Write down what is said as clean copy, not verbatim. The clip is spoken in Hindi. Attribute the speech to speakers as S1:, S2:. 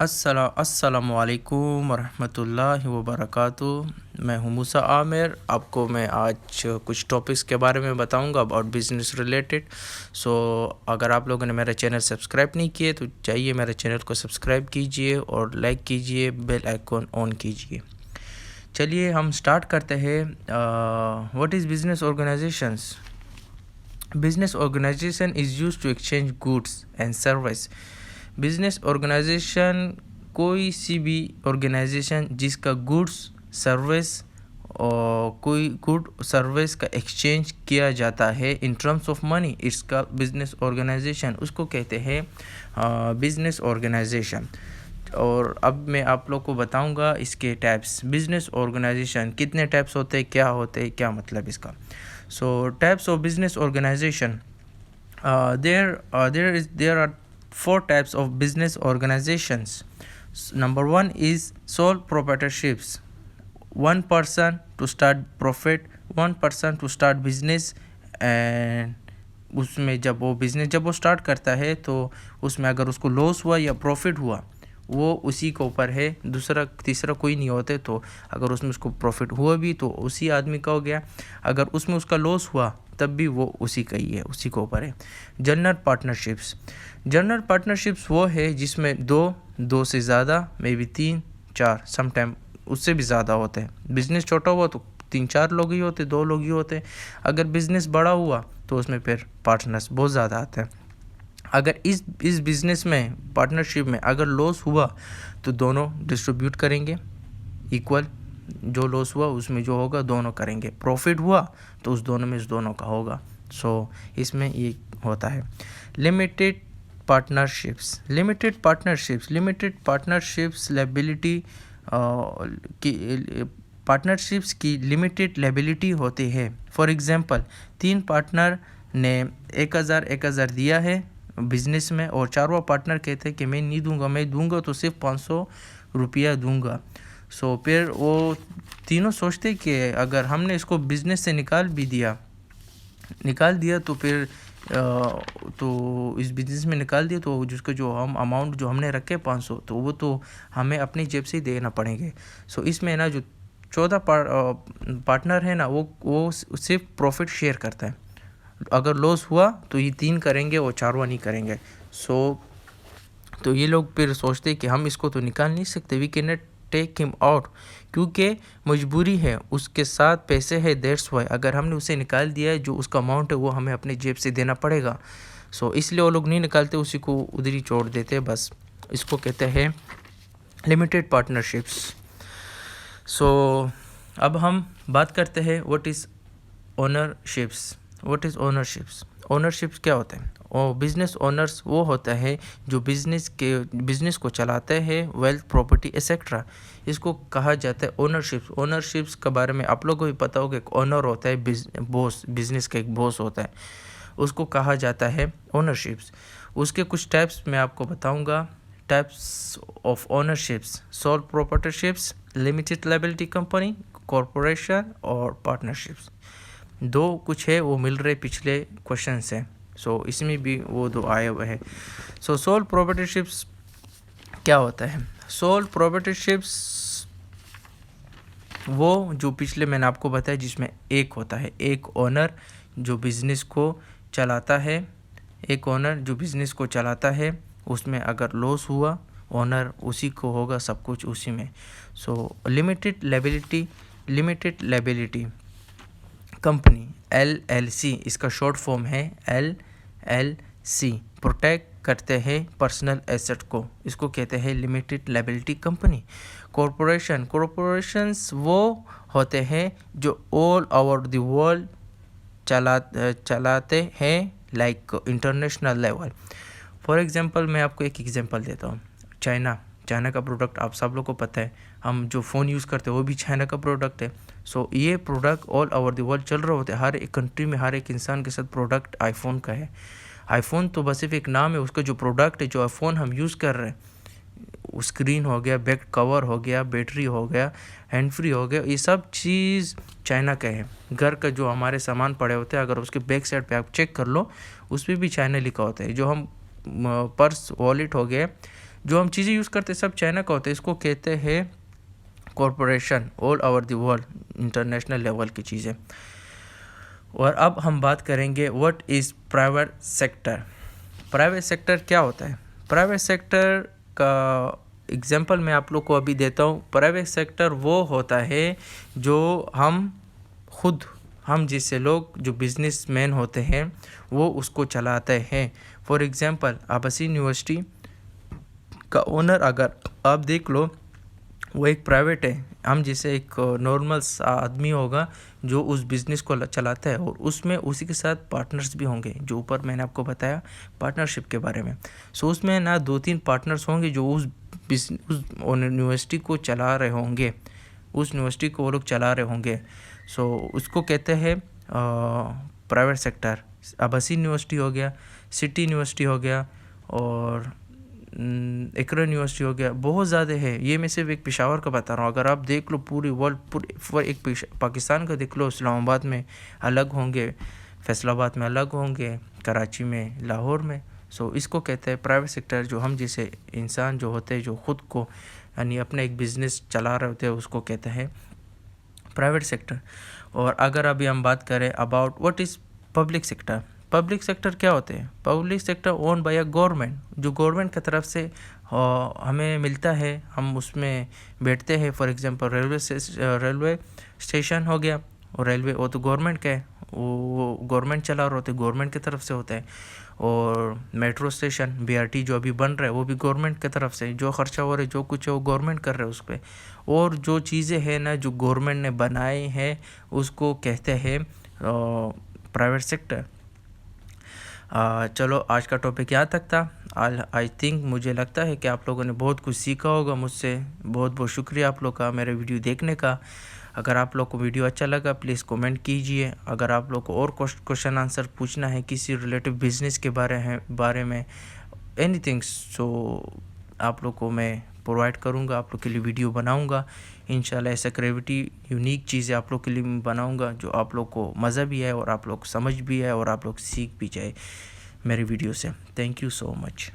S1: अस्सलामुअलैकुम वरहमतुल्लाहि वबरकातुहू। मैं हूँ मूसा आमिर। आपको मैं आज कुछ टॉपिक्स के बारे में बताऊंगा अबाउट बिज़नेस रिलेटेड। अगर आप लोगों ने मेरा चैनल सब्सक्राइब नहीं किए तो जाइए मेरे चैनल को सब्सक्राइब कीजिए और लाइक कीजिए, बेल आइकॉन ऑन कीजिए। चलिए हम स्टार्ट करते हैं। What is business organisations? Business organisation is use to exchange goods and service. Business organisation कोई सी भी ऑर्गेनाइजेशन जिसका गुड्स सर्विस और कोई गुड सर्विस का एक्सचेंज किया जाता है इन टर्म्स ऑफ मनी, इसका बिजनेस ऑर्गेनाइजेशन उसको कहते हैं बिजनेस ऑर्गेनाइजेशन। और अब मैं आप लोग को बताऊंगा इसके टाइप्स। बिजनेस ऑर्गेनाइजेशन कितने टाइप्स होते हैं, क्या होते हैं, क्या मतलब इसका। Types of business organisation, there are four types of business organizations. Number one is sole proprietorships. One person to start profit, one person to start business, and उसमें जब वो स्टार्ट करता है तो उसमें अगर उसको लॉस हुआ या प्रॉफिट हुआ वो उसी के ऊपर है, दूसरा तीसरा कोई नहीं होते। तो अगर उसमें उसको प्रॉफिट हुआ भी तो उसी आदमी का हो गया, अगर उसमें उसका लॉस हुआ तब भी वो उसी का ही है, उसी के ऊपर है। जनरल पार्टनरशिप्स वो है जिसमें दो से ज़्यादा, मे बी 3-4, समटाइम उससे भी ज़्यादा होते हैं। बिज़नेस छोटा हुआ तो 3-4 लोग ही होते, 2 लोग ही होते। अगर बिज़नेस बड़ा हुआ तो उसमें फिर पार्टनर्स बहुत ज़्यादा आते हैं। अगर इस बिज़नेस में पार्टनरशिप में अगर लॉस हुआ तो दोनों डिस्ट्रीब्यूट करेंगे इक्वल, जो लॉस हुआ उसमें जो होगा दोनों करेंगे, प्रॉफिट हुआ तो उस दोनों में उस दोनों का होगा। इसमें ये होता है। लिमिटेड पार्टनरशिप्स लायबिलिटी की पार्टनरशिप्स की लिमिटेड लायबिलिटी होती है। फॉर एग्जांपल 3 पार्टनर ने 1000 दिया है बिजनेस में और चारों पार्टनर कहते हैं कि मैं नहीं दूंगा, मैं दूंगा तो सिर्फ 500 रुपया दूंगा। फिर वो तीनों सोचते कि अगर हमने इसको बिज़नेस से निकाल दिया तो फिर तो इस बिज़नेस में निकाल दिया तो जिसका जो हम अमाउंट जो हमने रखे 500 तो वो तो हमें अपनी जेब से ही देना पड़ेंगे। इसमें ना जो 14 पार्टनर है ना वो सिर्फ प्रॉफिट शेयर करता है। अगर लॉस हुआ तो ये 3 करेंगे और 4वां नहीं करेंगे। तो ये लोग फिर सोचते कि हम इसको तो निकाल नहीं सकते, we can not take him out, क्योंकि मजबूरी है, उसके साथ पैसे है, दैट्स वाई अगर हमने उसे निकाल दिया है जो उसका अमाउंट है वो हमें अपने जेब से देना पड़ेगा। इसलिए वो लोग नहीं निकालते, उसी को उधर ही छोड़ देते बस। इसको कहते हैं लिमिटेड पार्टनरशिप्स। अब हम बात करते हैं व्हाट इज़ ओनरशिप्स क्या होता है। और बिजनेस ओनर्स वो होता है जो बिजनेस को चलाते हैं, वेल्थ, प्रॉपर्टी एक्सेट्रा, इसको कहा जाता है ओनरशिप्स के बारे में आप लोगों को भी पता होगा। एक ओनर होता है, बॉस, बिजनेस का एक बॉस होता है, उसको कहा जाता है ओनरशिप्स। उसके कुछ टाइप्स मैं आपको बताऊंगा। Types of ownerships: sole proprietorships, limited liability company, corporation और पार्टनरशिप्स। 2 कुछ है वो मिल रहे पिछले क्वेश्चन से, इसमें भी वो 2 आए हुए हैं। सोल प्रोप्राइटरशिप्स क्या होता है? सोल प्रोप्राइटरशिप्स वो जो पिछले मैंने आपको बताया जिसमें एक होता है एक ओनर जो बिज़नेस को चलाता है, उसमें अगर लॉस हुआ ओनर उसी को होगा, सब कुछ उसी में। लिमिटेड लायबिलिटी कंपनी LLC, इसका शॉर्ट फॉर्म है LLC, प्रोटेक्ट करते हैं पर्सनल एसेट को, इसको कहते हैं लिमिटेड लायबिलिटी कंपनी। कॉरपोरेशंस वो होते हैं जो ऑल ओवर द वर्ल्ड चलाते हैं, like international level. For example मैं आपको एक एग्जांपल देता हूँ। चाइना का प्रोडक्ट आप सब लोग को पता है, हम जो फ़ोन यूज़ करते हैं वो भी चाइना का प्रोडक्ट है। ये product all over the world चल रहे होते हैं, हर एक कंट्री में हर एक इंसान के साथ प्रोडक्ट आईफोन का है। आईफोन तो बस सिर्फ एक नाम है, उसका जो प्रोडक्ट है, जो आईफोन हम यूज़ कर रहे हैं, स्क्रीन हो गया, बैक कवर हो गया, बैटरी हो गया, हैंड फ्री हो गया, ये सब चीज़ चाइना का है। घर का जो हमारे सामान पड़े होते हैं, अगर उसके बैक साइड पे आप चेक कर लो उस पर भी चाइना लिखा होता है। जो हम पर्स, वॉलेट हो गया, जो हम चीज़ें यूज़ करते हैं सब चाइना का होता है, इसको कहते हैं corporation all over the world, international level की चीज़ें। और अब हम बात करेंगे what is private sector. Private sector क्या होता है? प्राइवेट सेक्टर का एग्जांपल मैं आप लोग को अभी देता हूँ। प्राइवेट सेक्टर वो होता है जो हम जैसे लोग जो बिजनेसमैन होते हैं वो उसको चलाते हैं। फॉर एग्जांपल आबासी यूनिवर्सिटी का ओनर अगर आप देख लो, वो एक प्राइवेट है। हम जैसे एक नॉर्मल आदमी होगा जो उस बिज़नेस को चलाता है, और उसमें उसी के साथ पार्टनर्स भी होंगे, जो ऊपर मैंने आपको बताया पार्टनरशिप के बारे में। सो उसमें ना 2-3 पार्टनर्स होंगे जो उस यूनिवर्सिटी को चला रहे होंगे, उस यूनिवर्सिटी को वो लोग चला रहे होंगे। सो उसको कहते हैं प्राइवेट सेक्टर। आबासी यूनिवर्सिटी हो गया, सिटी यूनिवर्सिटी हो गया, और एकरा यूनिवर्सिटी हो गया, बहुत ज़्यादा है। ये मैं सिर्फ एक पेशावर का बता रहा हूँ। अगर आप देख लो पूरी वर्ल्ड, एक पाकिस्तान का देख लो, इस्लामाबाद में अलग होंगे, फैसलाबाद में अलग होंगे, कराची में, लाहौर में। सो इसको कहते हैं प्राइवेट सेक्टर। जो हम जैसे इंसान जो होते हैं जो ख़ुद को यानी अपना एक बिज़नेस चला रहे होते हैं उसको कहते हैं प्राइवेट सेक्टर। और अगर अभी हम बात करें about what is public sector. Public sector क्या होते हैं? Public sector own by a government, जो गवर्नमेंट की तरफ से हमें मिलता है, हम उसमें बैठते हैं। फॉर एग्जांपल रेलवे स्टेशन हो गया, और रेलवे वो तो गवर्नमेंट का है, वो गवर्नमेंट चला रहा होता है, गवर्नमेंट की तरफ से होता है। और मेट्रो स्टेशन BRT जो अभी बन रहा है वो भी गवर्नमेंट की तरफ से, जो खर्चा हो रहा है जो कुछ है वो गवर्नमेंट कर रहा है उस पर। और जो चीज़ें हैं ना जो गवर्नमेंट ने बनाई है उसको कहते हैं प्राइवेट सेक्टर। चलो आज का टॉपिक यहाँ तक था। आई थिंक मुझे लगता है कि आप लोगों ने बहुत कुछ सीखा होगा मुझसे। बहुत बहुत शुक्रिया आप लोग का मेरे वीडियो देखने का। अगर आप लोग को वीडियो अच्छा लगा प्लीज़ कमेंट कीजिए। अगर आप लोग को और क्वेश्चन आंसर पूछना है किसी रिलेटिव बिजनेस के बारे में एनीथिंग, सो आप लोग को मैं प्रोवाइड करूँगा, आप लोग के लिए वीडियो बनाऊँगा इंशाल्लाह। ऐसा क्रिएटिविटी यूनिक चीज़ें आप लोग के लिए मैं बनाऊँगा जो आप लोग को मज़ा भी है और आप लोग समझ भी है और आप लोग सीख भी जाए मेरे वीडियो से। Thank you so much.